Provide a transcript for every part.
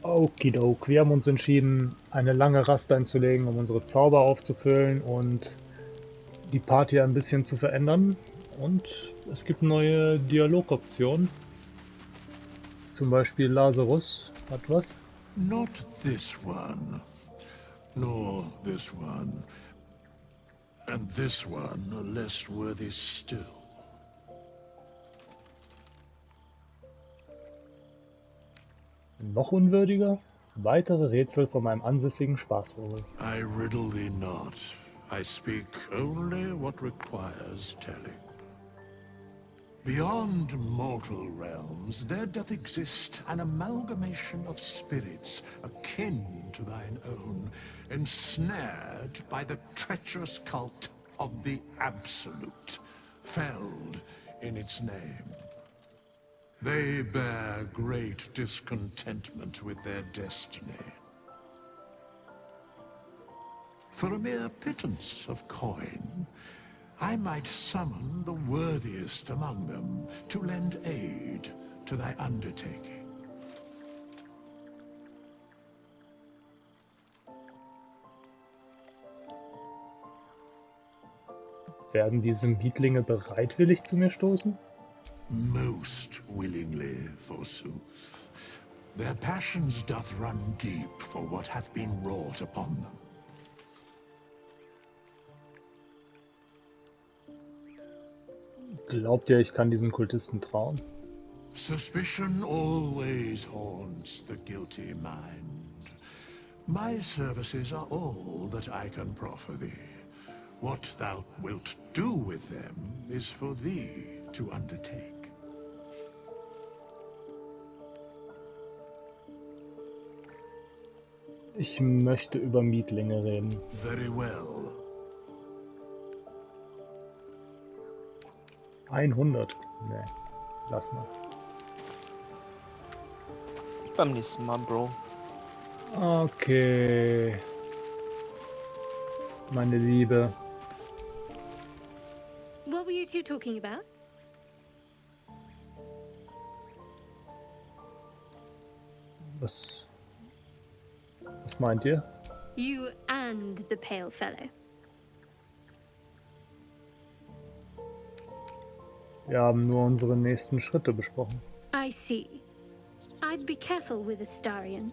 Okidok, wir haben uns entschieden, eine lange Rast einzulegen, um unsere Zauber aufzufüllen und die Party ein bisschen zu verändern. Und es gibt neue Dialogoptionen. Zum Beispiel Lazarus hat was. Not this one, nor this one, and this one are less worthy still. Noch unwürdiger? Weitere Rätsel von meinem ansässigen Spaßvogel. I riddle thee not. I speak only what requires telling. Beyond mortal realms, there doth exist an amalgamation of spirits akin to thine own, ensnared by the treacherous cult of the Absolute, felled in its name. They bear great discontentment with their destiny. For a mere pittance of coin, I might summon the worthiest among them to lend aid to thy undertaking. Werden diese Mietlinge bereitwillig zu mir stoßen? Most willingly, forsooth. Their passions doth run deep for what hath been wrought upon them. Glaubt ihr, ich kann diesen Kultisten trauen? Suspicion always haunts the guilty mind. My services are all that I can proffer thee. What thou wilt do with them is for thee to undertake. Ich möchte über Mietlinge reden. Very well. 100. Nee, lass mal. Beim nächsten Mal, Bro. Okay. Meine Liebe. What were you two talking about? Was meint ihr? You and the pale fellow. Wir haben nur unsere nächsten Schritte besprochen. I see. I'd be careful with Astarion.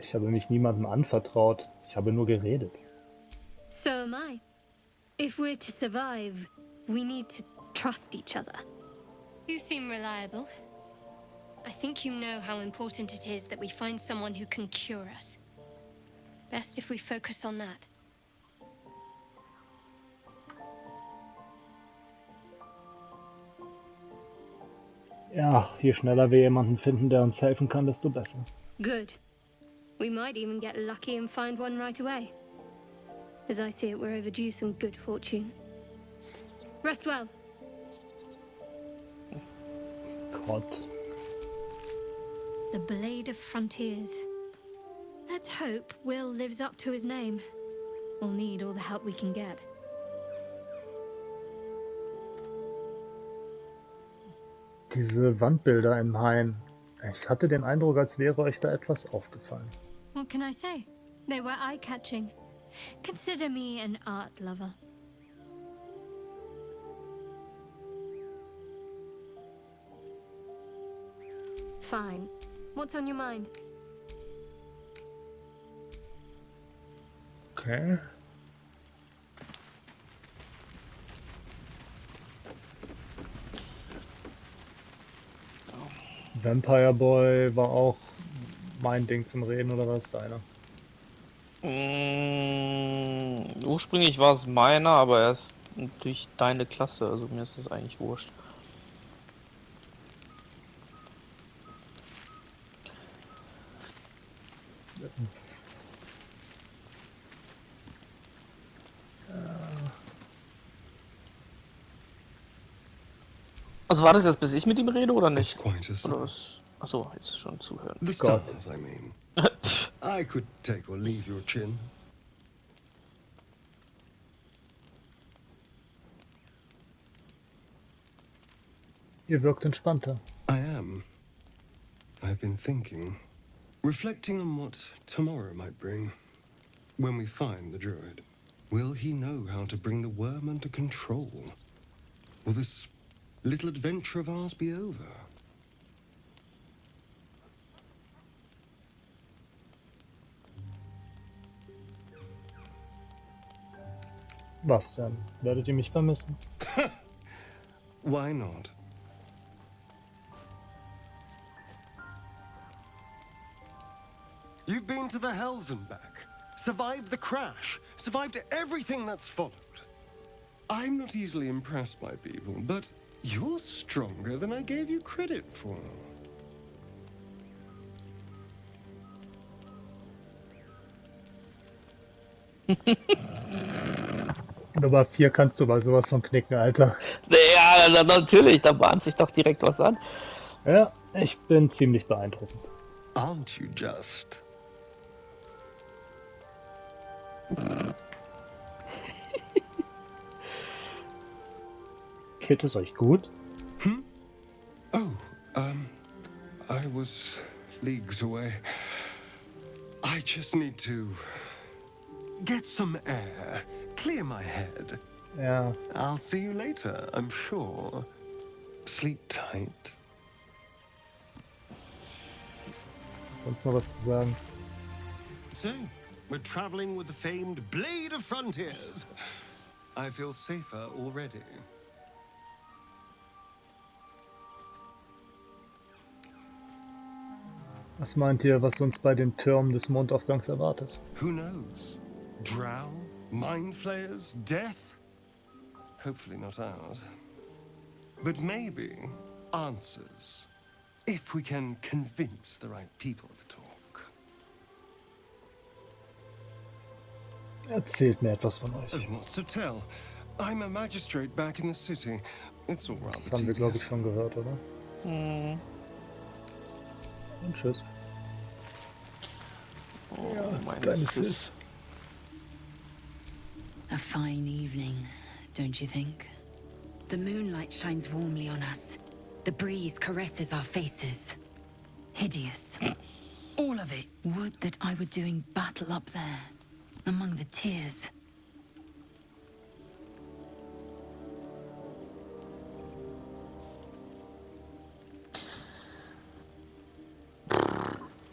Ich habe mich niemandem anvertraut. Ich habe nur geredet. So am I. If we're to survive, we need to trust each other. You seem reliable. I think you know how important it is that we find someone who can cure us. Best if we focus on that. Ja, je schneller wir jemanden finden, der uns helfen kann, desto besser. Good. We might even get lucky and find one right away. As I see it, we're overdue some good fortune. Rest well. Gott. The Blade of Frontiers. Let's hope Will lives up to his name. We'll need all the help we can get. Diese Wandbilder im Hain. Ich hatte den Eindruck, als wäre euch da etwas aufgefallen. What can I say? They were eye-catching. Consider me an art lover. Fine. What's on your mind? Okay. Vampire Boy war auch mein Ding zum Reden, oder was deiner? Ursprünglich war es meiner, aber erst durch deine Klasse, also mir ist es eigentlich wurscht. Also war das jetzt, bis ich mit ihm rede oder nicht? Oder was? Achso, jetzt schon zuhören. The stars, I mean. I could take or leave your chin. Ihr wirkt entspannter. I am. I've been thinking, reflecting on what tomorrow might bring. When we find the druid, will he know how to bring the worm under control? Will this little adventure of ours be over? Was denn? Werdet ihr mich vermissen? Why not? You've been to the Hells and back, survived the crash, survived everything that's followed. I'm not easily impressed by people, but you're stronger than I gave you credit for. Nummer 4 kannst du bei sowas von knicken, Alter. Ja, natürlich, da bahnt sich doch direkt was an. Ja, ich bin ziemlich beeindruckend. Aren't you just? Geht es euch gut? Oh, I was leagues away. I just need to get some air, clear my head. Ja, I'll see you later, I'm sure. Sleep tight. sonst noch was zu sagen? So, we're traveling with the famed Blade of Frontiers. I feel safer already. Was meint ihr, was uns bei den Türmen des Mondaufgangs erwartet? Who knows? Drow? Mind flayers? Death? Hopefully not ours. But maybe answers. If we can convince the right people to talk. Erzählt mir etwas von euch. Oh, what's to tell? I'm a magistrate back in the city. It's all Das rather haben wir, glaube ich, tedious. schon gehört, oder? Und tschüss. Oh, mein kleines Sis. Sis. A fine evening, don't you think? The moonlight shines warmly on us. The breeze caresses our faces. Hideous. All of it. Would that I were doing battle up there, among the tears.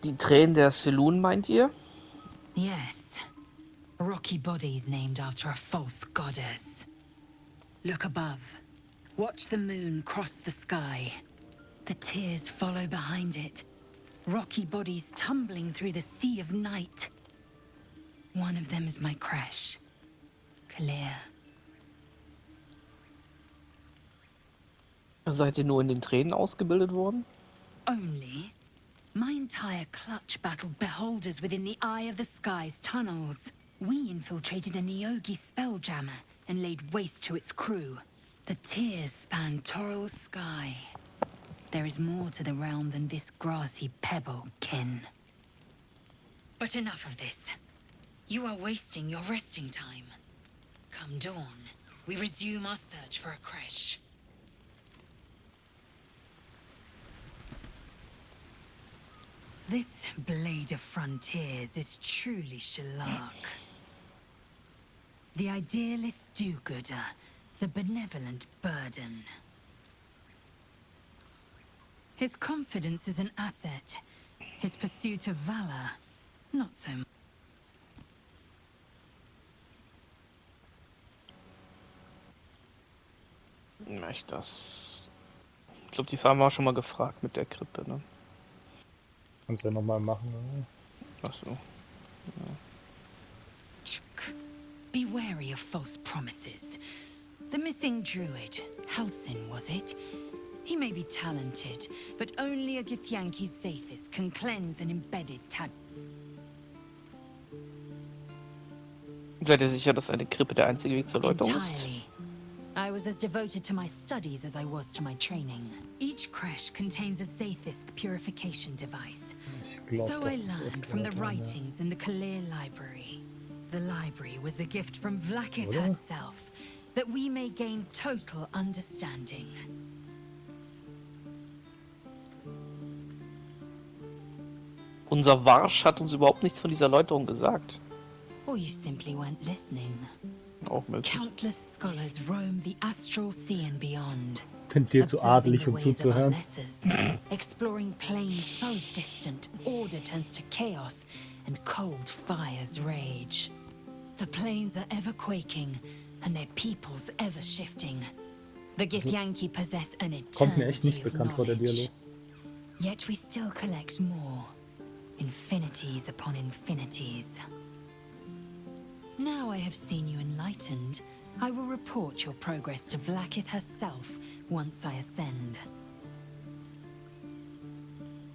Die Tränen der Saloon, meint ihr? Yes. Rocky bodies named after a false goddess. Look above. Watch the moon cross the sky. The tears follow behind it. Rocky bodies tumbling through the sea of night. One of them is my crash. Clear. Seid ihr nur in den Tränen ausgebildet worden? Only? My entire clutch battled beholders within the eye of the sky's tunnels. We infiltrated a Neogi spelljammer and laid waste to its crew. The tears span Toral's sky. There is more to the realm than this grassy pebble, kin. But enough of this. You are wasting your resting time. Come dawn, we resume our search for a creche. This Blade of Frontiers is truly shellac. The idealist do-gooder, the benevolent burden. His confidence is an asset. His pursuit of valor, not so much. Ja, ich glaube, die haben wir schon mal gefragt mit der Krippe, ne? Kannst du ja nochmal machen, oder? Ach so. Be wary of false promises. The missing druid, Halsin, was it? He may be talented, but only a Githyanki Zathis can cleanse an embedded tad. Seid ihr sicher, dass eine Krippe der einzige Weg zur Läuterung ist? Entirely. I was as devoted to my studies as I was to my training. Each creche contains a Zathisk purification device. Ich glaub, So doch, I das learned ist from the relativ, writings in the Kalir Library. The library was a gift from Vlaakith Oder? herself, that we may gain total understanding. unser Warsch hat uns überhaupt nichts von dieser Erläuterung gesagt. Or you simply weren't listening. Auch möglich. Countless scholars roam the astral sea and beyond, Bin dir zu observing adelig, the um ways of our zuzuhören. lessers, exploring planes so distant, order turns to chaos and cold fires rage. The planes are ever quaking, and their peoples ever shifting. The Githyanki possess an Kommt mir echt eternity nicht of bekannt vor, der knowledge. Dialog. Yet we still collect more. Infinities upon infinities. Now I have seen you enlightened, I will report your progress to Vlaakith herself once I ascend.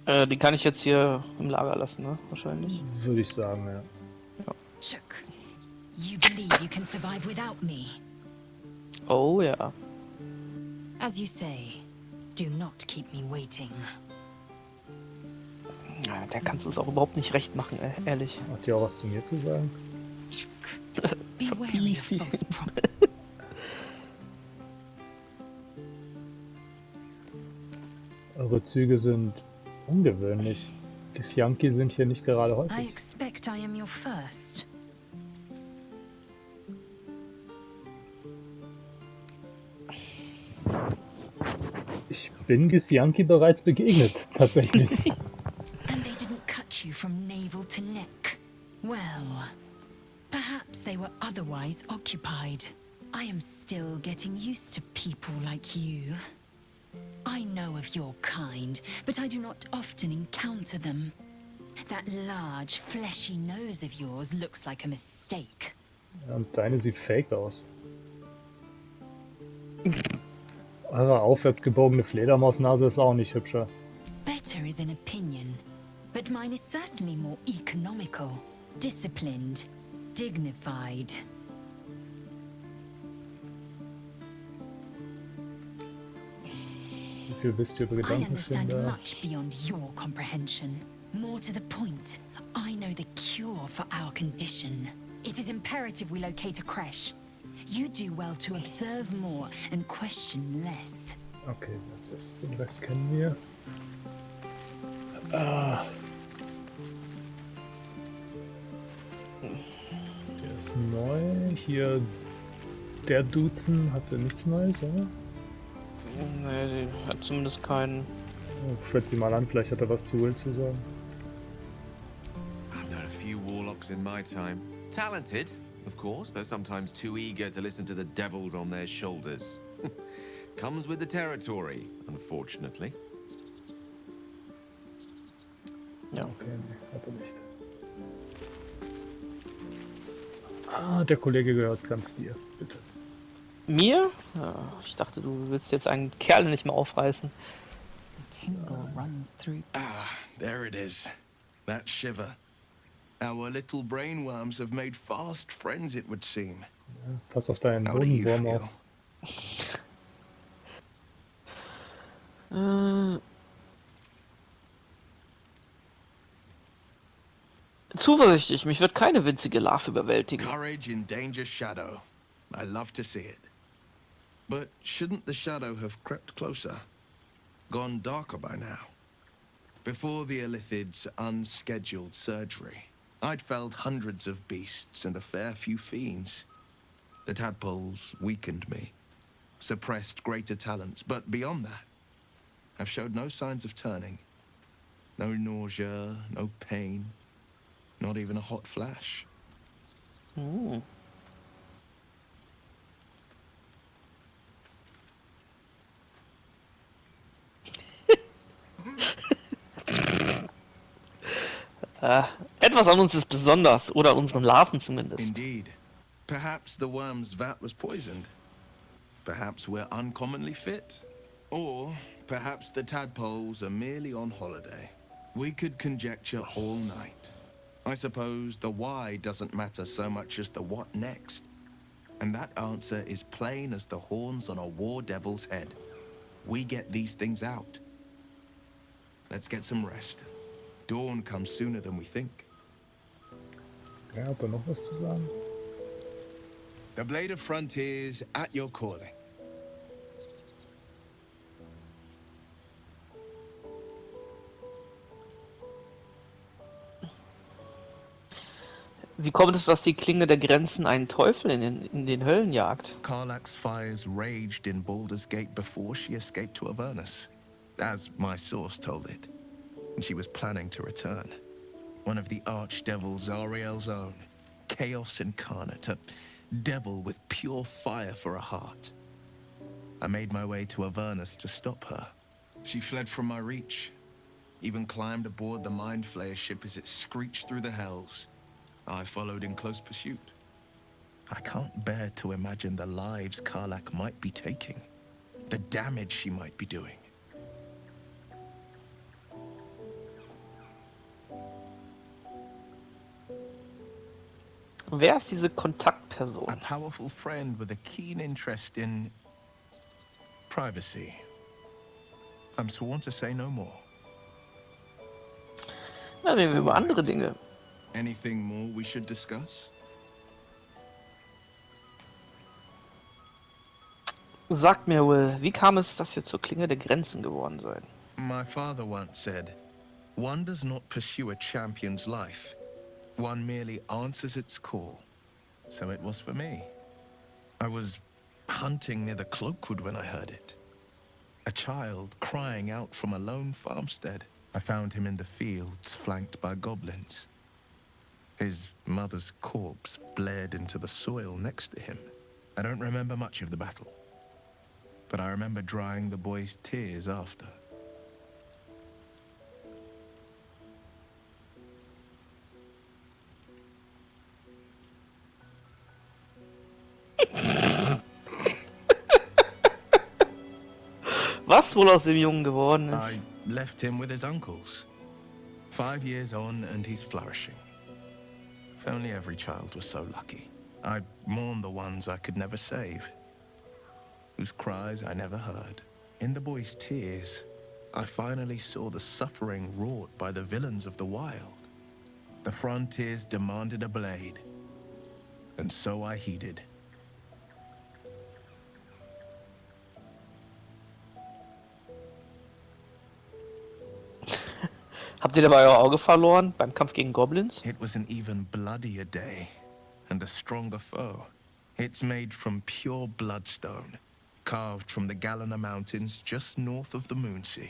Die kann ich jetzt hier im Lager lassen, ne? Wahrscheinlich. Würde ich sagen, ja. Chuk, you believe you can survive without me? Oh ja. As you say, do not keep me waiting. Ja, der kannst du es auch überhaupt nicht recht machen, ehrlich. Hat die auch was zu mir zu sagen? Chuk, be wary of Verpiss dich. false promises. Eure Züge sind ungewöhnlich. Die Githyanki sind hier nicht gerade I häufig. expect I am your first. Ich bin Githyanki bereits begegnet, tatsächlich. And they didn't cut you from navel to neck. Well, perhaps they were otherwise occupied. I am still getting used to people like you. I know of your kind, but I do not often encounter them. That large, fleshy nose of yours looks like a mistake. Ja, und deine sieht fake aus. Eure aufwärts gebogene Fledermausnase ist auch nicht hübscher. Better is an opinion, but mine is certainly more economical, disciplined, dignified. Wie viel wisst ihr über I understand Gedankenschwinde? much beyond your comprehension. More to the point, I know the cure for our condition. It is imperative we locate a creche. You do well to observe more and question less. Okay, den Rest kennen wir. Ah. Der ist neu. Hier, der Duzen hatte nichts Neues, oder? Nee, die hat zumindest keinen. Oh, schwätz sie mal an, vielleicht hat er was zu Will zu sagen. I've known a few warlocks in my time. Talented, of course, though sometimes too eager to listen to the devils on their shoulders. Comes with the territory, unfortunately. Ja. Okay, nee, hat er nicht. Ah, der Kollege gehört ganz dir, bitte. Mir? Ja, ich dachte, du willst jetzt einen Kerl nicht mehr aufreißen. The tingle runs through. Ah, there it is. That shiver. Our little brainworms have made fast friends, it would seem. Ja, pass auf deinen How do you Hosenwurm feel? auf. Zuversichtlich, mich wird keine winzige Larve überwältigen. Courage in danger's shadow. I love to see it. But shouldn't the shadow have crept closer? Gone darker by now? Before the Illithid's unscheduled surgery, I'd felled hundreds of beasts and a fair few fiends. The tadpoles weakened me, suppressed greater talents, but beyond that, I've showed no signs of turning. No nausea, no pain, not even a hot flash. Etwas an uns ist besonders, oder an unseren Larven zumindest. Indeed. Perhaps the worm's vat was poisoned. Perhaps we're uncommonly fit. Or perhaps the tadpoles are merely on holiday. We could conjecture all night. I suppose the why doesn't matter so much as the what next. And that answer is plain as the horns on a war devil's head. We get these things out. Let's get some rest. Dawn comes sooner than we think. Ja, hat er noch was zu sagen? The Blade of Frontiers at your calling. Wie kommt es, dass die Klinge der Grenzen einen Teufel in den Höllen jagt? Karlach's fires raged in Baldur's Gate before she escaped to Avernus, as my source told it. And she was planning to return. One of the archdevils Ariel's own. Chaos incarnate, a devil with pure fire for a heart. I made my way to Avernus to stop her. She fled from my reach. Even climbed aboard the Mind Flayer ship as it screeched through the hells. I followed in close pursuit. I can't bear to imagine the lives Karlach might be taking. The damage she might be doing. Wer ist diese Kontaktperson? A powerful friend with a keen interest in privacy. I'm sworn to say no more. Na, reden wir über andere Dinge. Anything more we should discuss? Sagt mir, Will, wie kam es, dass ihr zur Klinge der Grenzen geworden seid? My father once said, one does not pursue a champion's life. One merely answers its call. So it was for me. I was hunting near the Cloakwood when I heard it. A child crying out from a lone farmstead. I found him in the fields, flanked by goblins. His mother's corpse blared into the soil next to him. I don't remember much of the battle, but I remember drying the boy's tears after. Was wohl aus dem Jungen geworden I ist? left him with his uncles. 5 years on and he's flourishing. If only every child was so lucky. I mourn the ones I could never save, whose cries I never heard. In the boy's tears, I finally saw the suffering wrought by the villains of the wild. The frontiers demanded a blade, and so I heeded. Habt ihr dabei euer Auge verloren beim Kampf gegen Goblins? It was an even bloodier day, and a stronger foe. It's made from pure bloodstone, carved from the Galena Mountains just north of the Moonsea.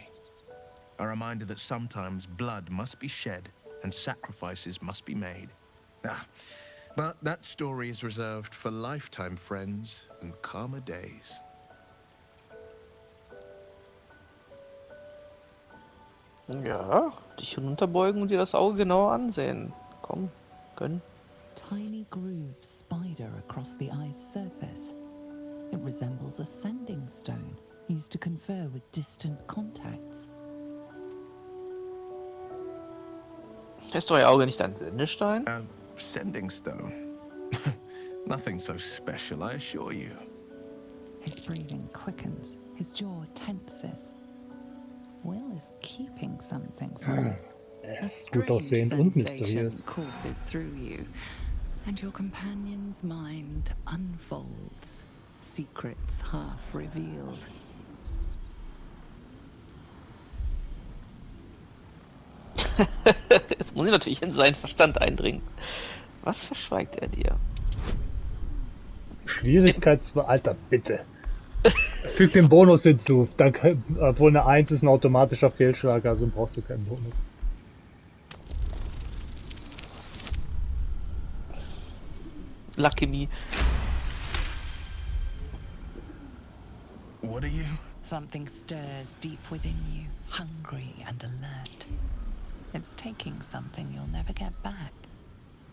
A reminder that sometimes blood must be shed and sacrifices must be made. But that story is reserved for lifetime friends and calmer days. Ja, dich hinunterbeugen und dir das Auge genauer ansehen. Komm, gönn. Tiny grooves spider across the eye's surface. It resembles a sending stone used to confer with distant contacts. Ist euer Auge nicht ein Sendestein? A sending stone. Nothing so special, I assure you. His breathing quickens, his jaw tenses. Will is keeping something from you. A Gut strange aussehend und sensation mysteriös. courses through you, and your companion's mind unfolds, secrets half revealed. Jetzt muss ich natürlich in seinen Verstand eindringen. Was verschweigt er dir? Schwierigkeit 2. Alter, bitte. Füg den Bonus hinzu. Dann, obwohl eine 1 ist ein automatischer Fehlschlag, also brauchst du keinen Bonus. Lucky me. What are you? Something stirs deep within you, hungry and alert. It's taking something you'll never get back.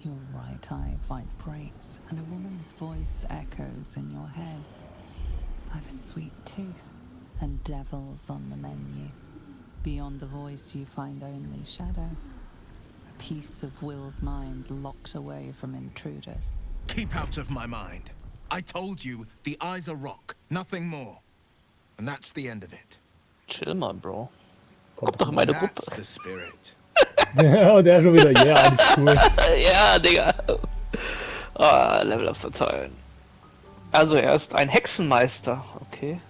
Your right eye vibrates, and a woman's voice echoes in your head. I've a sweet tooth, and devils on the menu. Beyond the voice you find only shadow. A piece of Will's mind locked away from intruders. Keep out of my mind. I told you, the eyes are rock, nothing more. And that's the end of it. Chill mal, Bro. Kommt doch in meine Gruppe. That's the spirit. Ja, der schon wieder, ja, alles cool. Ja, Digga. Ah, Level-Ups verteilen. Also er ist ein Hexenmeister. Okay.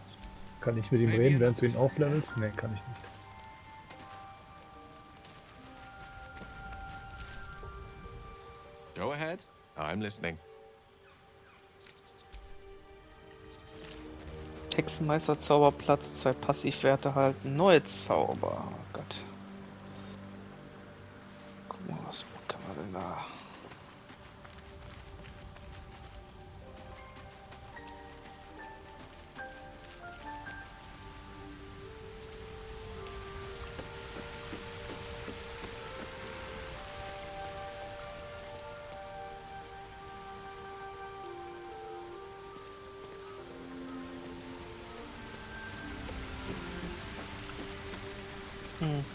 Kann ich mit ihm reden, während du ihn auflevelst? Ne, kann ich nicht. Go ahead. I'm listening. Hexenmeister Zauberplatz, 2 Passivwerte halten, neue Zauber. Oh Gott. Guck mal, was kann man denn da?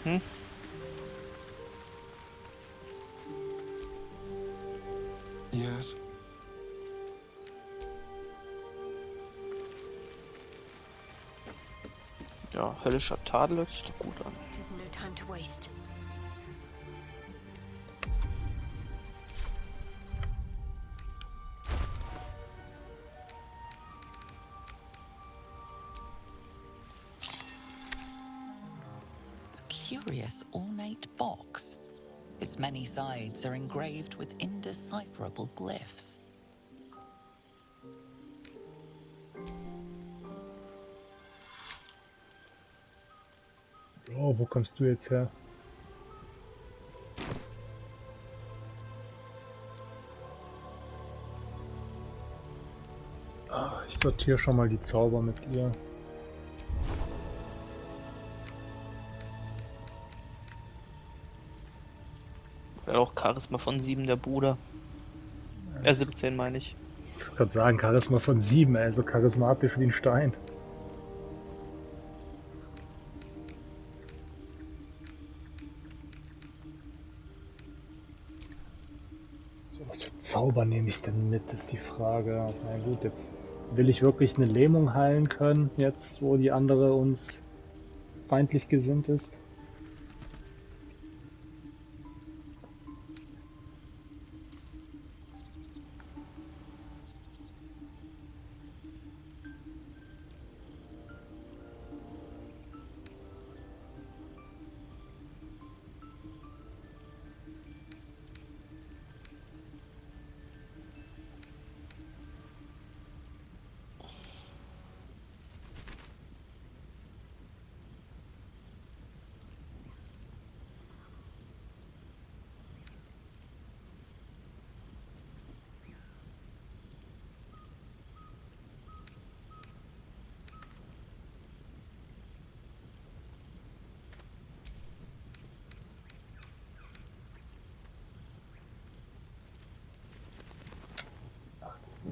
Mhm. Yes. Ja, höllischer Tadel hört sich doch gut an. There's no time to waste. A curious ornate box. Its many sides are engraved with indecipherable glyphs. Oh, wo kommst du jetzt her? Ah, ich sortiere schon mal die Zauber mit ihr. Wäre auch Charisma von 7 der Bruder. 17 meine ich. Ich wollte gerade sagen, Charisma von 7, ey, so charismatisch wie ein Stein. So, was für Zauber nehme ich denn mit, ist die Frage. Na gut, jetzt will ich wirklich eine Lähmung heilen können, jetzt wo die andere uns feindlich gesinnt ist.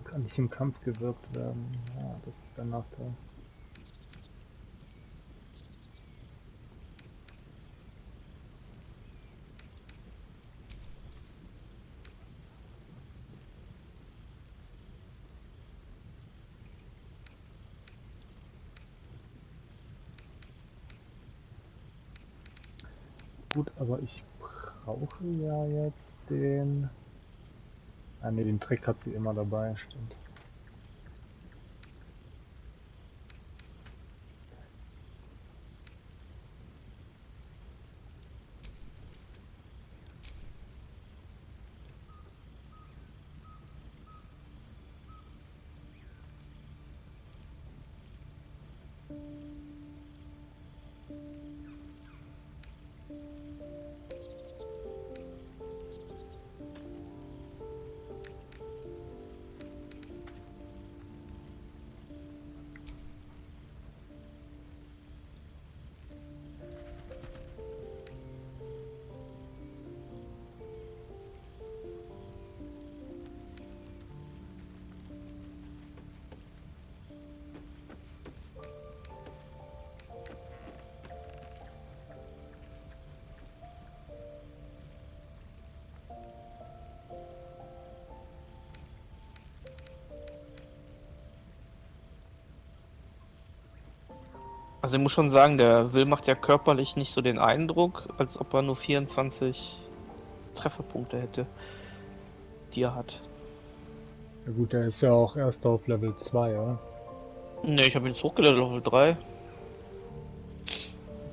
Kann nicht im Kampf gewirkt werden. Ja, das ist der Nachteil. Gut, aber ich brauche ja jetzt den... Ah ne, den Trick hat sie immer dabei, stimmt. Also ich muss schon sagen, der Will macht ja körperlich nicht so den Eindruck, als ob er nur 24 Trefferpunkte hätte, die er hat. Ja gut, der ist ja auch erst auf Level 2, oder? Ne, ich habe ihn jetzt hochgelevelt auf Level 3.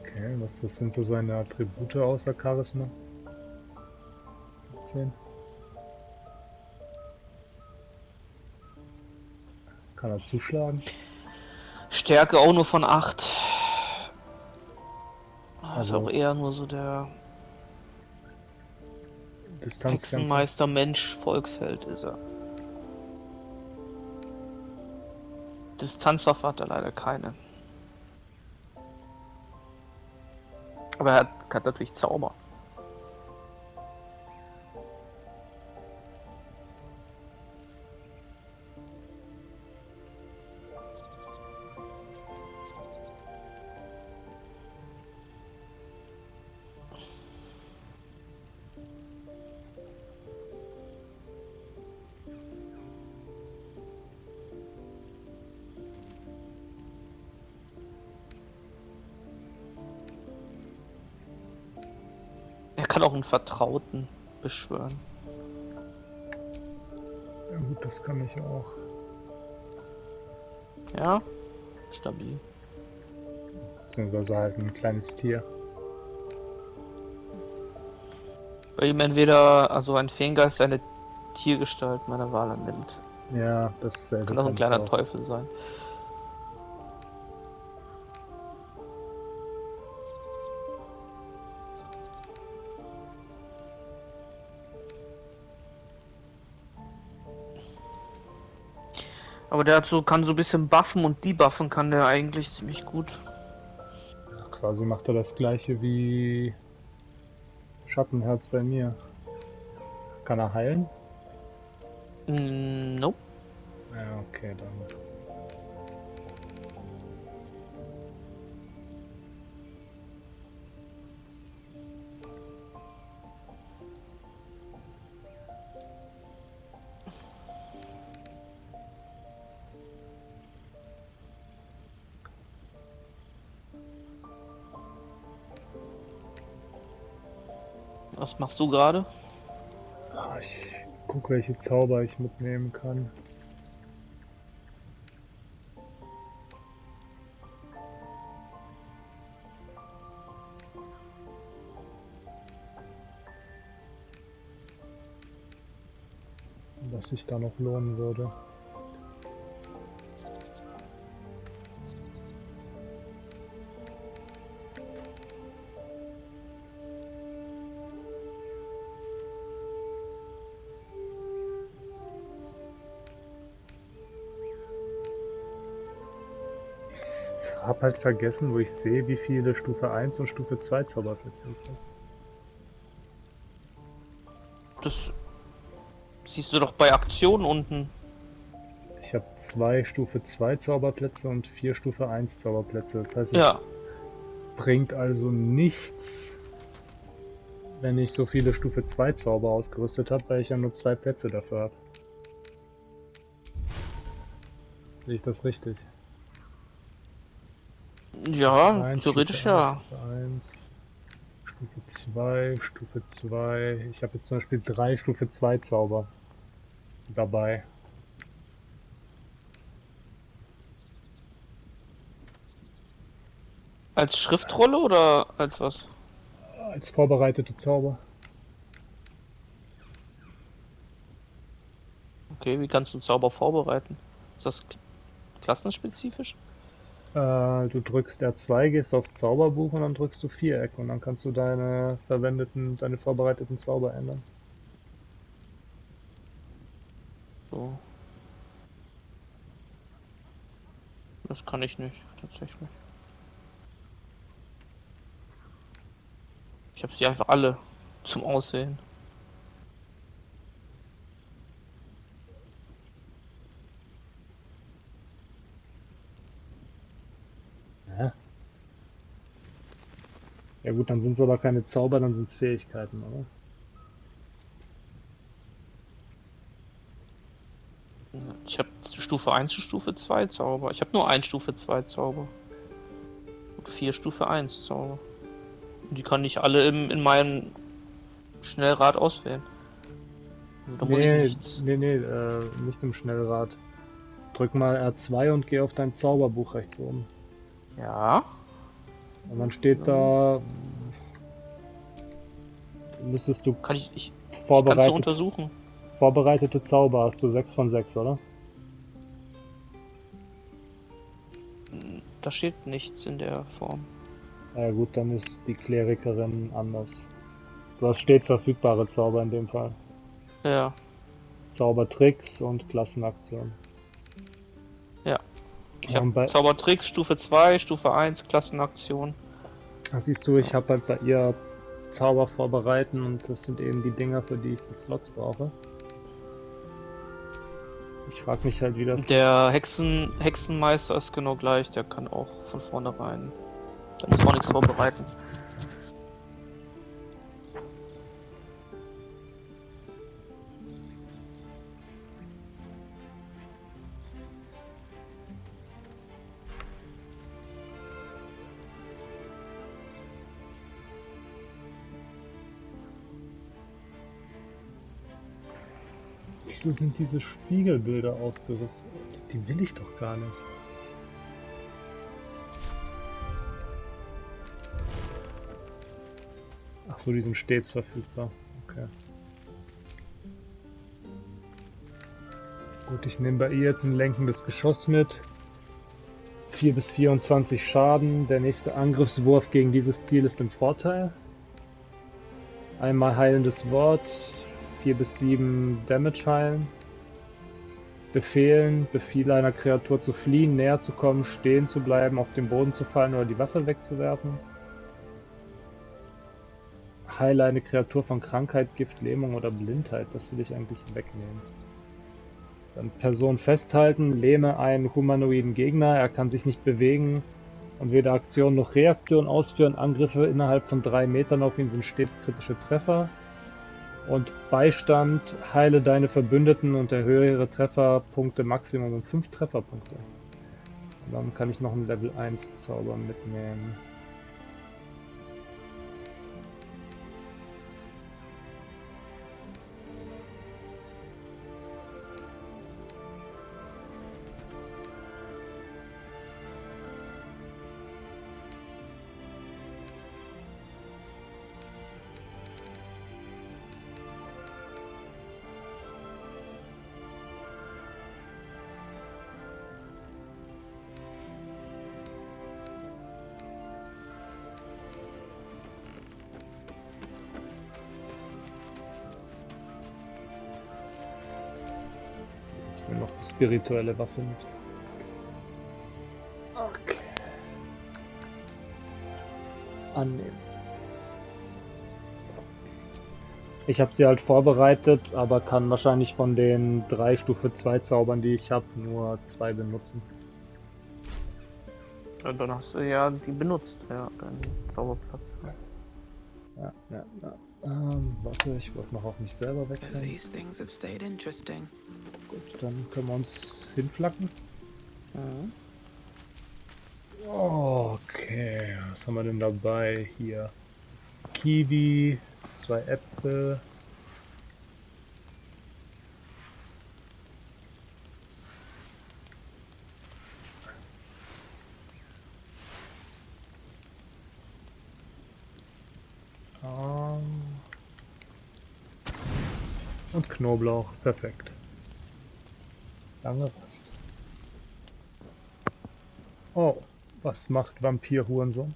Okay, das sind so seine Attribute außer Charisma? 10. Kann er zuschlagen? Stärke auch nur von 8. Ist Also auch eher nur so der Distanzkämpfer. Hexenmeister, Mensch, Volksheld ist er. Distanzwaffe hat er leider keine. Aber er hat natürlich Zauber. Er kann auch einen Vertrauten beschwören. Ja gut, das kann ich auch. Ja, stabil. Beziehungsweise halt ein kleines Tier. Bei ihm entweder, also ein Feengeist, eine Tiergestalt meiner Wahl annimmt. Ja, dasselbe Kann auch ein ich kleiner auch. Teufel sein. Aber der hat so, kann so ein bisschen buffen und debuffen kann der eigentlich ziemlich gut. Ja, quasi macht er das gleiche wie Schattenherz bei mir. Kann er heilen? Nope. Ja, okay, dann. Was machst du gerade? Ah, ich guck, welche Zauber ich mitnehmen kann. Was sich da noch lohnen würde. Ich hab halt vergessen, wo ich sehe, wie viele Stufe 1 und Stufe 2 Zauberplätze ich habe. Das siehst du doch bei Aktionen unten. Ich habe 2 Stufe 2 Zauberplätze und 4 Stufe 1 Zauberplätze. Das heißt, es Ja. bringt also nichts, wenn ich so viele Stufe 2 Zauber ausgerüstet habe, weil ich ja nur 2 Plätze dafür habe. Sehe ich das richtig? Ja, 1, theoretisch Stufe 1, ja. Stufe 1, Stufe 2, Stufe 2. Ich habe jetzt zum Beispiel 3 Stufe 2 Zauber dabei. Als Schriftrolle oder als was? Als vorbereitete Zauber. Okay, wie kannst du Zauber vorbereiten? Ist das klassenspezifisch? Du drückst R2, gehst aufs Zauberbuch und dann drückst du Viereck und dann kannst du deine vorbereiteten Zauber ändern. So. Das kann ich nicht, tatsächlich. Ich habe sie einfach alle zum Auswählen. Hä? Ja gut, dann sind es aber keine Zauber, dann sind es Fähigkeiten, oder? Ich habe Stufe 1 und Stufe 2 Zauber. Ich habe nur ein Stufe 2 Zauber. Und 4 Stufe 1 Zauber. Und die kann ich alle in meinem Schnellrad auswählen. Also, da muss ich nichts. Nicht im Schnellrad. Drück mal R2 und geh auf dein Zauberbuch rechts oben. Ja. Und dann steht da, müsstest du Kann ich kannst du untersuchen. vorbereitete Zauber hast du 6 von 6, oder? Da steht nichts in der Form. Ja gut, dann ist die Klerikerin anders. Du hast stets verfügbare Zauber in dem Fall. Ja, Zaubertricks und Klassenaktionen. ja. Ich Ja, habe und bei, Zaubertricks Stufe 2, Stufe 1, Klassenaktion. siehst du, ich habe halt bei ihr Zauber vorbereiten und das sind eben die Dinger, für die ich die Slots brauche. Ich frage mich halt, wie das... Der Hexenmeister ist genau gleich, der kann auch von vornherein. Da muss man nichts vorbereiten. Wieso sind diese Spiegelbilder ausgerissen? Die will ich doch gar nicht. Ach so, die sind stets verfügbar. Okay. Gut, ich nehme bei ihr jetzt ein lenkendes Geschoss mit. 4 bis 24 Schaden. Der nächste Angriffswurf gegen dieses Ziel ist im Vorteil. Einmal heilendes Wort. 4 bis 7 Damage heilen. Befehlen. Befehle einer Kreatur zu fliehen, näher zu kommen, stehen zu bleiben, auf den Boden zu fallen oder die Waffe wegzuwerfen. Heile eine Kreatur von Krankheit, Gift, Lähmung oder Blindheit. Das will ich eigentlich wegnehmen. Dann Person festhalten, lähme einen humanoiden Gegner, er kann sich nicht bewegen und weder Aktion noch Reaktion ausführen. Angriffe innerhalb von 3 Metern auf ihn sind stets kritische Treffer. Und Beistand, heile deine Verbündeten und erhöhe ihre Trefferpunkte Maximum um 5 Trefferpunkte. Und dann kann ich noch einen Level 1 Zauber mitnehmen. Ich nehme noch die spirituelle Waffe mit. Okay. Annehmen. Ich habe sie halt vorbereitet, aber kann wahrscheinlich von den 3 Stufe 2 Zaubern, die ich habe, nur 2 benutzen. Ja, dann hast du ja die benutzt, ja, deinen Zauberplatz. Ja. Warte, ich wollte noch auf mich selber At wechseln. least things have stayed interesting. Gut, dann können wir uns hinflacken. Mhm. Okay, was haben wir denn dabei hier? Kiwi, 2 Äpfel. Und Knoblauch, perfekt. Lange Rast. Oh, was macht Vampir-Hurensohn?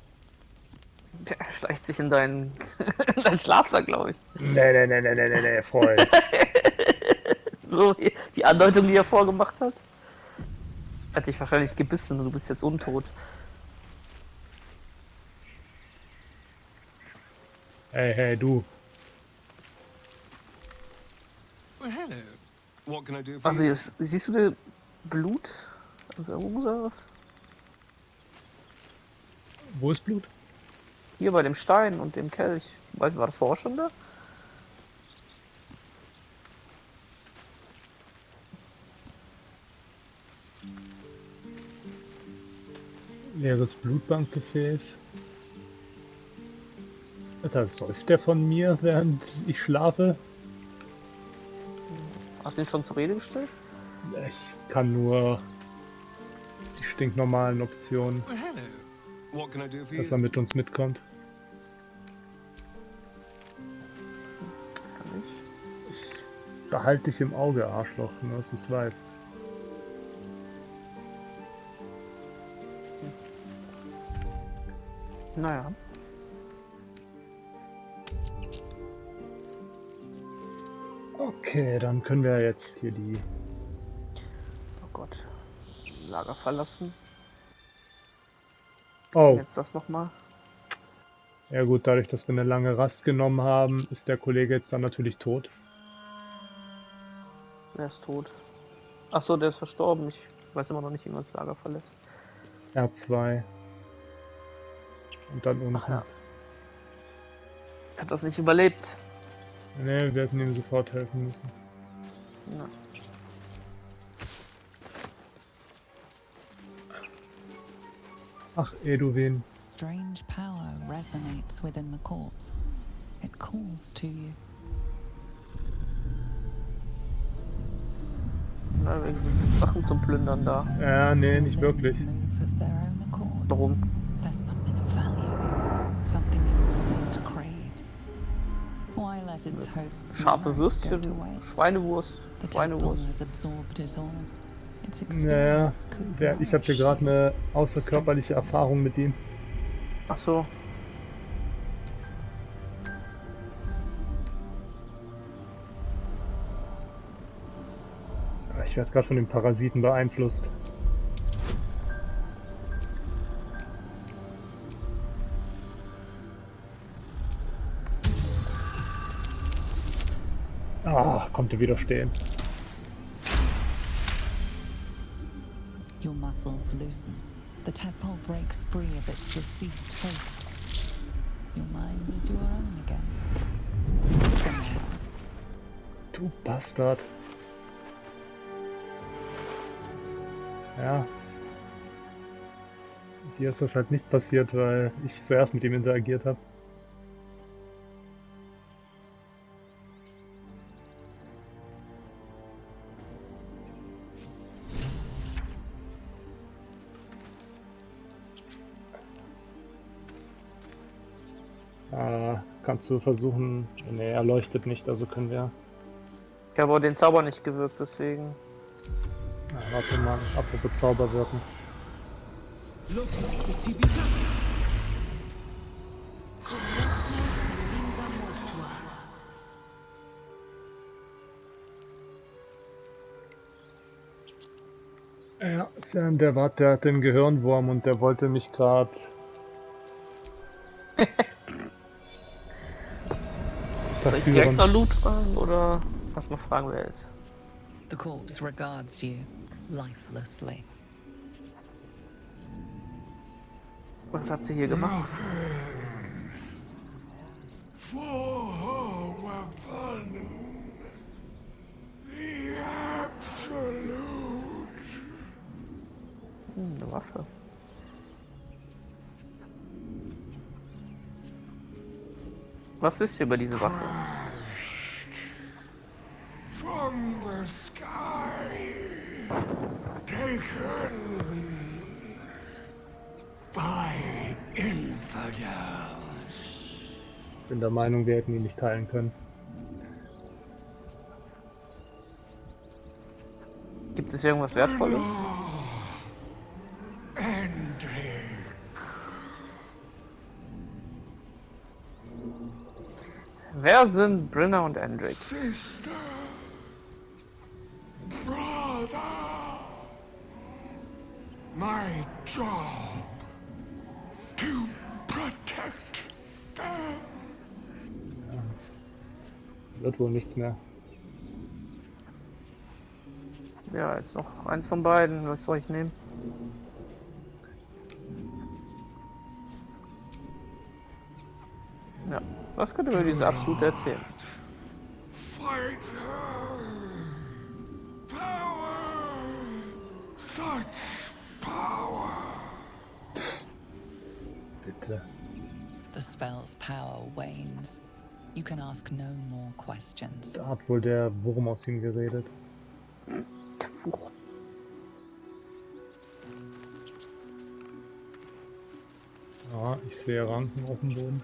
Der schleicht sich in deinen, in deinen Schlafsack, glaube ich. Nee, Freund. So wie die Andeutung, die er vorgemacht hat. Hat dich wahrscheinlich gebissen und du bist jetzt untot. Hey, du. Well, hello. What can I do for Also, you? jetzt, siehst du das Blut? Also, wo muss er was? Wo ist Blut? Hier bei dem Stein und dem Kelch. Weißt du, war das vorher schon da? Leeres Blutbankgefäß. Alter, säuft der von mir, während ich schlafe? Hast du ihn schon zur Rede gestellt? Ich kann nur die stinknormalen Optionen, Well, hello. What can I do for dass you? er mit uns mitkommt. Kann ich. Ich behalte dich im Auge, Arschloch, nur dass du es weißt. Naja. Okay, dann können wir jetzt hier die... Oh Gott. Lager verlassen. Oh, Jetzt das nochmal. ja gut, dadurch, dass wir eine lange Rast genommen haben, ist der Kollege jetzt dann natürlich tot. Wer ist tot? Achso, der ist verstorben. Ich weiß immer noch nicht, wie man das Lager verlässt. R2. Und dann unten. Ach ja. Hat das nicht überlebt. Ne, wir hätten ihm sofort helfen müssen. Ja. Ach, Edwin. Strange power resonates within the corpse. It calls to you. Na, irgendwie Sachen zum Plündern da. Ja, nee, Your nicht wirklich. limbs move of their own accord. Warum? There's something of value, something your mind craves. Why let its hosts' Scharfe memories go Würstchen, to waste? Schweinewurst, The temple Schweinewurst. has absorbed it all. Its Naja, experience could ich habe hier nourish gerade you. eine außerkörperliche Erfahrung mit ihm. Ach so. Ich werde gerade von den Parasiten beeinflusst. Ah, konnte widerstehen. Your muscles loosen. The tadpole breaks free of its deceased host. Your mind is your own again. For now. Du Bastard. Ja. Dir ist das halt nicht passiert, weil ich zuerst mit ihm interagiert habe. Kannst du versuchen... Ne, er leuchtet nicht, also können wir... Ich habe aber den Zauber nicht gewirkt, deswegen. warte mal, apropos Zauber wirken. Ja, Sam, der hat den Gehirnwurm und der wollte mich gerade... Soll ich direkt nach Loot fragen oder erst mal fragen, wer er ist? The corpse regards you lifelessly. Was habt ihr hier gemacht? Eine Waffe. Was wisst ihr über diese Waffe? From the sky, taken by infidels. Ich bin der Meinung, wir hätten ihn nicht teilen können. Gibt es irgendwas Wertvolles? Wer sind Brinna und Endrick? Sister, brother, my job to protect them. Wird wohl nichts mehr. Ja, jetzt noch eins von beiden. Was soll ich nehmen? Ja, was könnt ihr über diese Absolute erzählen? Fight her. Power. Such power. Bitte. The spell's power wanes. You can ask no more questions. Da hat wohl der Wurm aus ihm geredet. Fluch. Ja, ich sehe Ranken auf dem Boden.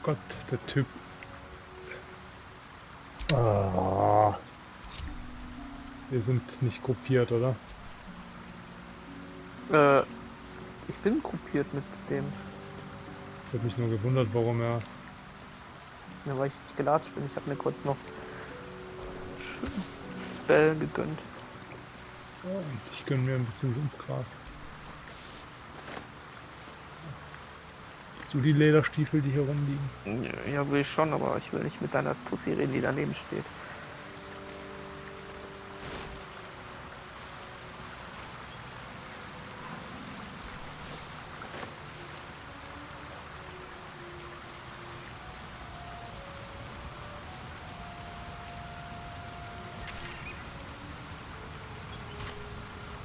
Gott, der Typ. Ah. Wir sind nicht gruppiert, oder? Ich bin gruppiert mit dem. Ich habe mich nur gewundert, warum er... Ja, weil ich nicht gelatscht bin. Ich habe mir kurz noch Spell gegönnt. Oh, und ich gönne mir ein bisschen Sumpfgras. Hast du die Lederstiefel, die hier rumliegen? Ja, will ich schon, aber ich will nicht mit deiner Pussy reden, die daneben steht.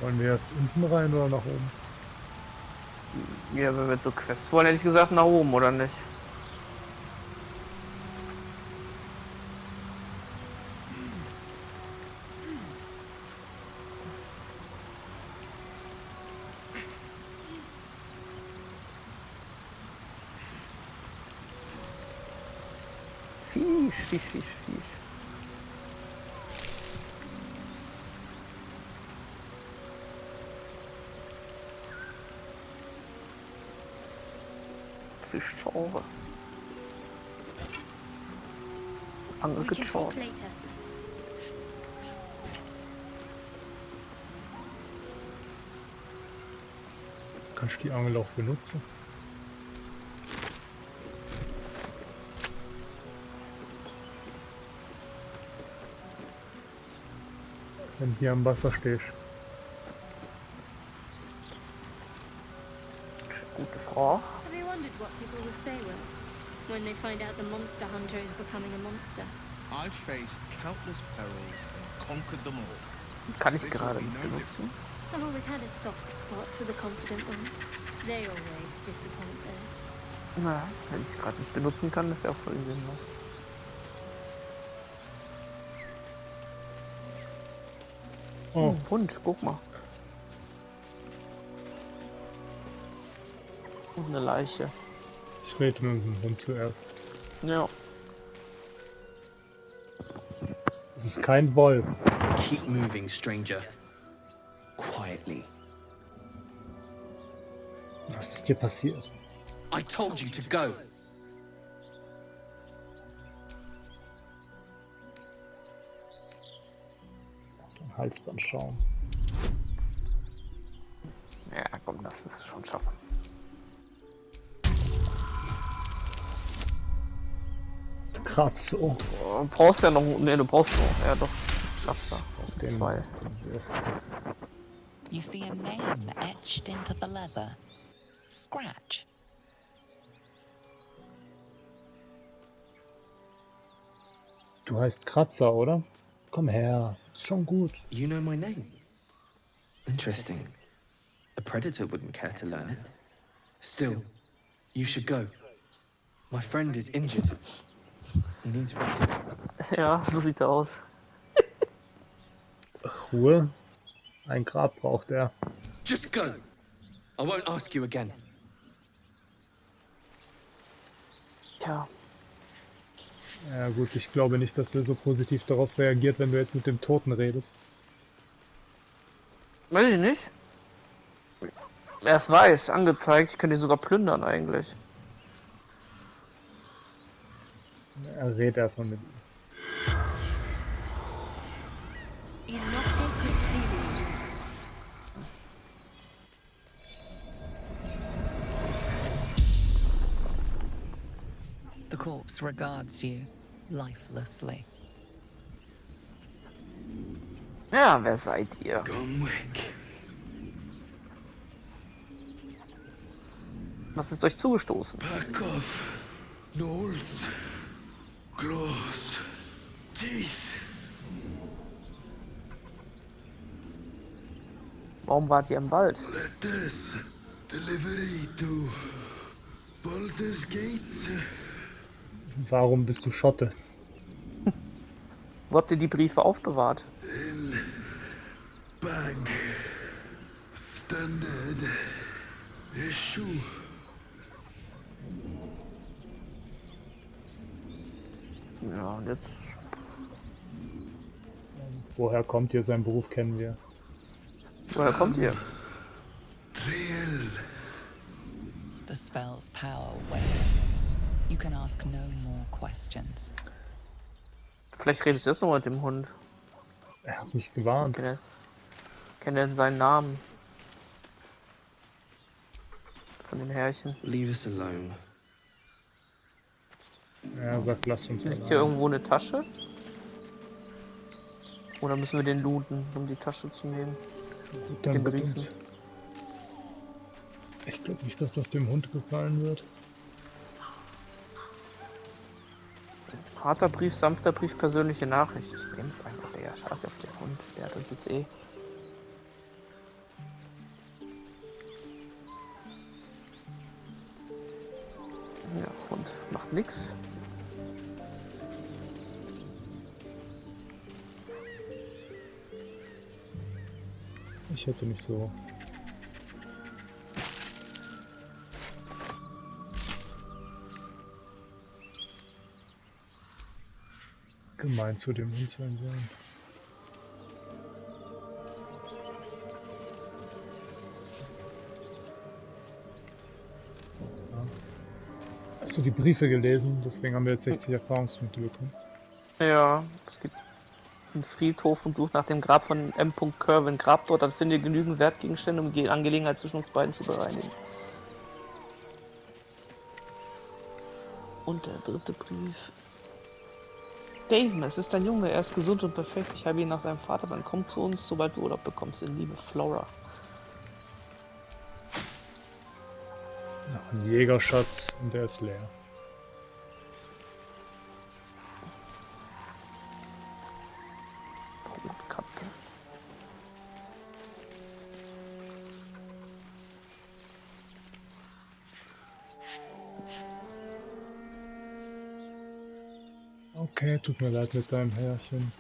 Wollen wir erst unten rein oder nach oben? Ja, wenn wir zur Quest wollen, hätte ich gesagt nach oben, oder nicht? Fisch. Fischschore. Angel We can geschaut. talk later. Kannst du die Angel auch benutzen? Wenn du hier am Wasser stehst. Gute Frau. Have you wondered what people will say when they find out the monster hunter is becoming a monster? I've faced countless perils and conquered them all. Kann ich gerade nicht benutzen. I've always had a soft spot for the confident ones. They always disappoint though. Na, wenn ich gerade nicht benutzen kann, ist ja auch voll sinnlos. Oh, Hund, guck mal. Und eine Leiche. ich rede mit dem Hund zuerst. Ja. Es ist kein Wolf. Keep moving, stranger. Quietly. Was ist dir passiert? I told you to go. So ein Halsband schauen. Ja, komm, das ist schon schaffen. Gerade so. Du brauchst ja noch. Ne, du brauchst noch. Ja, doch. Schaffst du. Den, Zwei. den Würfel. You see a name etched into the leather. Scratch. Du heißt Kratzer, oder? Komm her. Ist schon gut. You know my name. Interesting. A predator wouldn't care to learn it. Still, you should go. My friend is injured. He needs rest. Ja, so sieht er aus. Ruhe. Ein Grab braucht er. Just go. I won't ask you again. Tja. Ja gut, ich glaube nicht, dass er so positiv darauf reagiert, wenn du jetzt mit dem Toten redest. Weiß ich nicht. Er ist weiß, angezeigt. Ich könnte ihn sogar plündern eigentlich. Er redet erstmal mit ihm. The corpse regards you lifelessly. Ja, wer seid ihr? Gonwick. Was ist euch zugestoßen? Back off. Nose. Claws. Teeth. Warum wart ihr im Wald? Letters. Delivery to Baldur's Gates. Warum bist du Schotte? Wo habt ihr die Briefe aufbewahrt? In Bank. Standard. Issue. Ja, und jetzt. Woher kommt ihr? Seinen Beruf kennen wir. Woher kommt ihr? Trill. The spell's power wanes. You can ask no more questions. Vielleicht redest du jetzt noch mit dem Hund. Er hat mich gewarnt. Kennt er seinen Namen? Von dem Herrchen. Leave us alone. Er sagt, lass uns Liegt hier allein. irgendwo eine Tasche? Oder müssen wir den looten, um die Tasche zu nehmen? Gut, dann Den wird Briefen. uns. Ich glaube nicht, dass das dem Hund gefallen wird. Harter Brief, sanfter Brief, persönliche Nachricht. Ich nehme es einfach, der scheiß auf den Hund. Der hat uns jetzt eh. Ja, Hund macht nix. Ich hätte nicht so. Gemein zu dem Hund sein sollen. Hast du die Briefe gelesen? Deswegen haben wir jetzt 60 Erfahrungspunkte bekommen. Ja, es gibt einen Friedhof und sucht nach dem Grab von M. Kerwin. Grab dort, dann finde genügend Wertgegenstände, um die Angelegenheit zwischen uns beiden zu bereinigen. Und der dritte Brief. Daven, es ist ein Junge, er ist gesund und perfekt. Ich habe ihn nach seinem Vater, dann komm zu uns, sobald du Urlaub bekommst. In Liebe, Flora. Noch ein Jägerschatz und der ist leer. Brotkappe. Okay, tut mir leid mit deinem Härchen.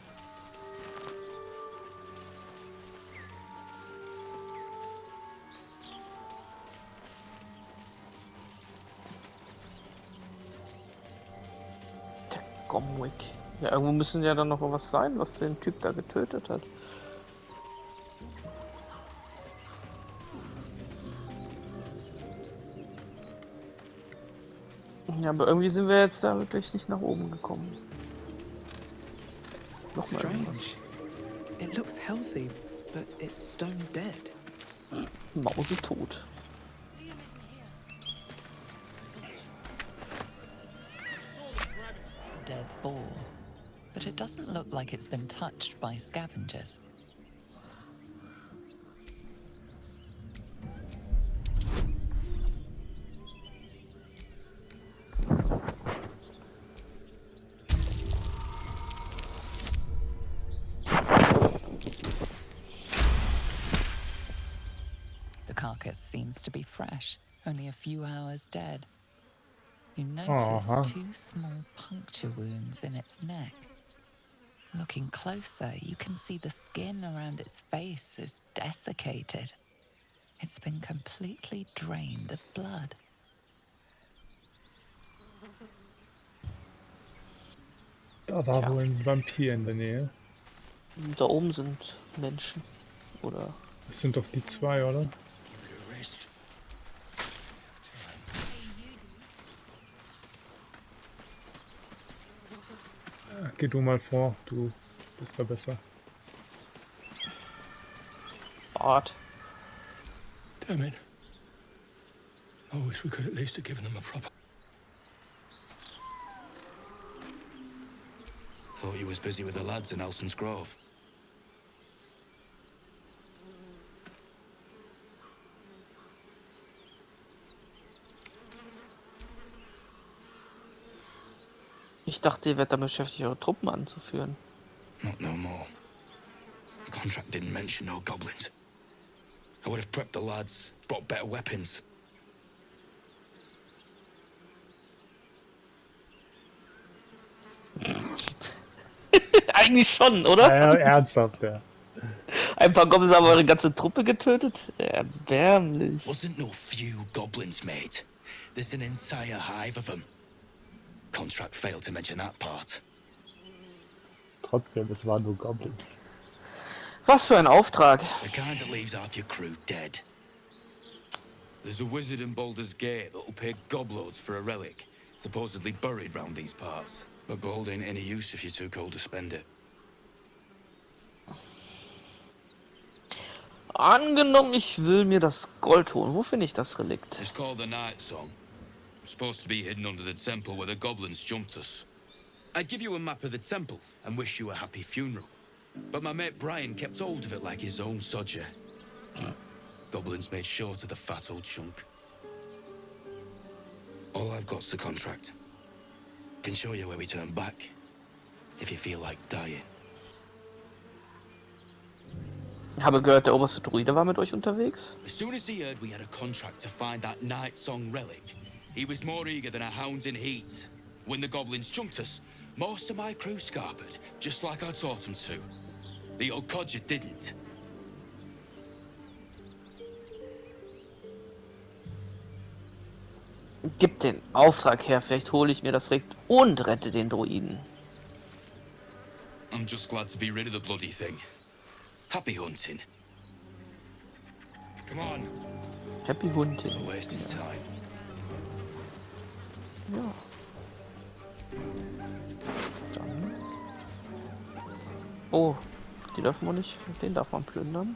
Der Gomwick. Ja, irgendwo müssen ja dann noch was sein, was den Typ da getötet hat. Ja, aber irgendwie sind wir jetzt da wirklich nicht nach oben gekommen. Nochmal irgendwas. Strange. It looks healthy, but it's stone dead. Mausetot. A dead boar. But it doesn't look like it's been touched by scavengers. The carcass seems to be fresh, only a few hours dead. You notice two small puncture wounds in its neck. Looking closer, you can see the skin around its face is desiccated. It's been completely drained of blood. Da war wohl ein Vampir in der Nähe. Da oben sind Menschen. Oder? Das sind doch die zwei, oder? Ja, geh du mal vor, du bist da besser. Bart. Damn it. I wish we could at least have given them a proper... Thought you was busy with the lads in Elson's Grove. Ich dachte, ihr werdet damit beschäftigt, eure Truppen anzuführen. Not no more. The contract didn't mention no goblins. I would have prepped the lads, brought better weapons. Eigentlich schon, oder? Ja, ernsthaft, ja. Ein paar Goblins haben eure ganze Truppe getötet? Erbärmlich. Wasn't no few goblins, mate. There's an entire hive of them. Contract failed to mention that part. trotzdem, es war nur Goblin. Was für ein Auftrag. The kind that leaves half your crew dead. There's a wizard in Baldur's Gate that'll pay gobloads for a relic, supposedly buried round these parts. But gold ain't any use if you're too cold to spend it. Angenommen, ich will mir das Gold holen. Wo finde ich das Relikt? It's called the Night Song. Supposed to be hidden under the temple where the goblins jumped us. I'd give you a map of the temple and wish you a happy funeral. But my mate Brian kept hold of it like his own sodger. Goblins made short of the fat old chunk. All I've got's the contract. Can show you where we turn back, if you feel like dying. Ich habe gehört, der oberste Druide war mit euch unterwegs. As soon as he heard we had a contract to find that Night Song relic, he was more eager than a hound in heat. When the goblins chunked us, most of my crew scarpered, just like I taught them to. The old codger didn't. Gib den Auftrag her, vielleicht hole ich mir das Relikt und rette den Druiden. I'm just glad to be rid of the bloody thing. Happy hunting. Come on. Happy Hunting. No wasting time. Ja. Dann. Oh, die dürfen wir nicht. Den darf man plündern.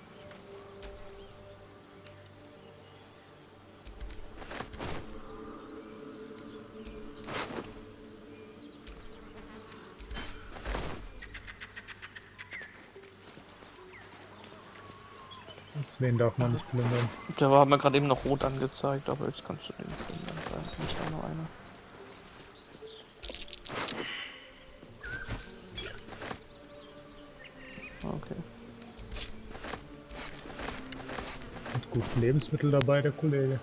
Wen darf man nicht plündern? Der war mir gerade eben noch rot angezeigt, aber jetzt kannst du den plündern. Da ist nicht auch noch einer. Okay. Hat gut Lebensmittel dabei, der Kollege.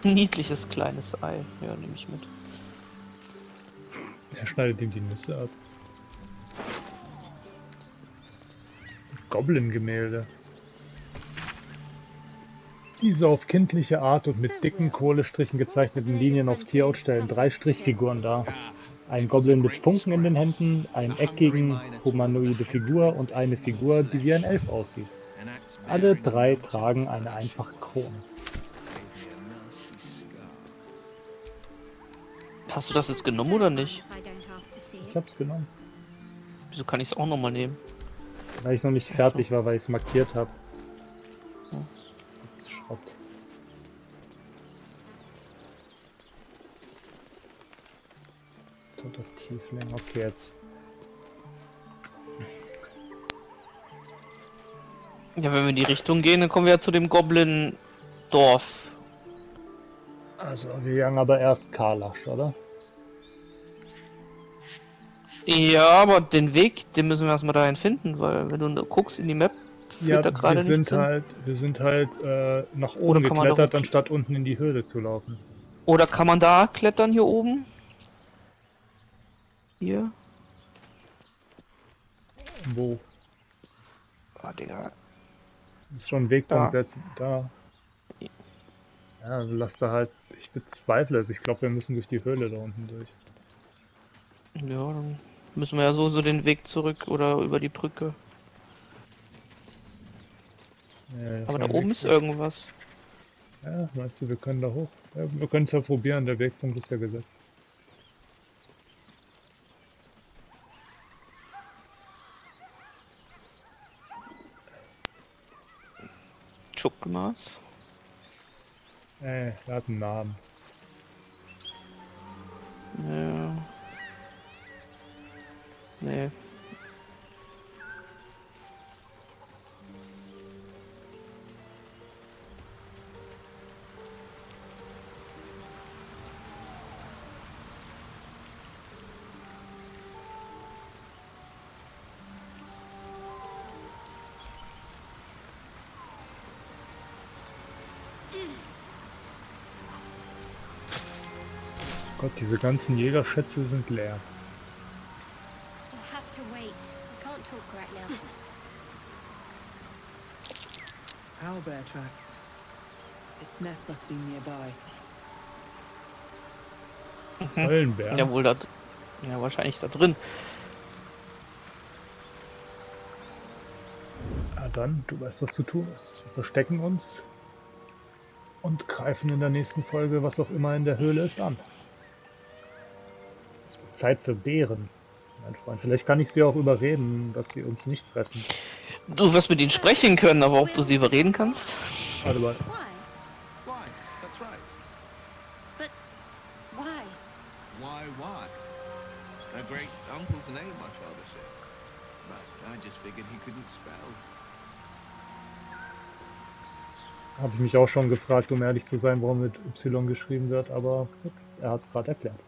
Niedliches kleines Ei. Ja, nehme ich mit. Er schneidet ihm die Nüsse ab. Goblin-Gemälde. Diese auf kindliche Art und mit dicken Kohlestrichen gezeichneten Linien auf Tierhaut stellen 3 Strichfiguren dar. Ein Goblin mit Funken in den Händen, einen eckigen, humanoide Figur und eine Figur, die wie ein Elf aussieht. Alle 3 tragen eine einfache Krone. Hast du das jetzt genommen oder nicht? Ich hab's genommen. Wieso kann ich es auch nochmal nehmen? Weil ich noch nicht fertig war, weil ich es markiert habe. Das ist Schrott. Toter Tiefling, okay, jetzt. Ja, wenn wir in die Richtung gehen, dann kommen wir ja zu dem Goblin-Dorf. Also, wir jagen aber erst Karlasch, oder? Ja, aber den Weg, den müssen wir erstmal dahin finden, weil wenn du guckst in die Map, führt da gerade nichts hin. Wir sind halt nach oben geklettert, anstatt unten in die Höhle zu laufen. Oder kann man da klettern hier oben? Hier? Wo? Ah, Digga. Schon einen Wegpunkt setzen. Da. Ja, lass da halt. Ich bezweifle es. Ich glaube, wir müssen durch die Höhle da unten durch. Ja, dann müssen wir ja so den Weg zurück oder über die Brücke. Ja, aber da oben ist irgendwas. Ja, meinst du, wir können da hoch? Ja, wir können es ja probieren, der Wegpunkt ist ja gesetzt. Schuckmaß. Er hat einen Namen. Ja. Nee. Gott, diese ganzen Jägerschätze sind leer. We'll have to wait. I can't talk right now. Owlbear tracks. Its nest must be nearby. Höllenbär? Ja, wohl da. Ja, wahrscheinlich da drin. dann, du weißt, was zu tun ist. Wir verstecken uns und greifen in der nächsten Folge, was auch immer in der Höhle ist, an. Es wird Zeit für Bären, mein Freund. Vielleicht kann ich sie auch überreden, dass sie uns nicht fressen. Du wirst mit ihnen sprechen können, aber ob du sie überreden kannst? Warte mal. Why? That's right. But why? Why? A great uncle's name, my father said. But I just figured he couldn't spell. Habe ich mich auch schon gefragt, um ehrlich zu sein, warum mit Y geschrieben wird, aber gut, er hat es gerade erklärt.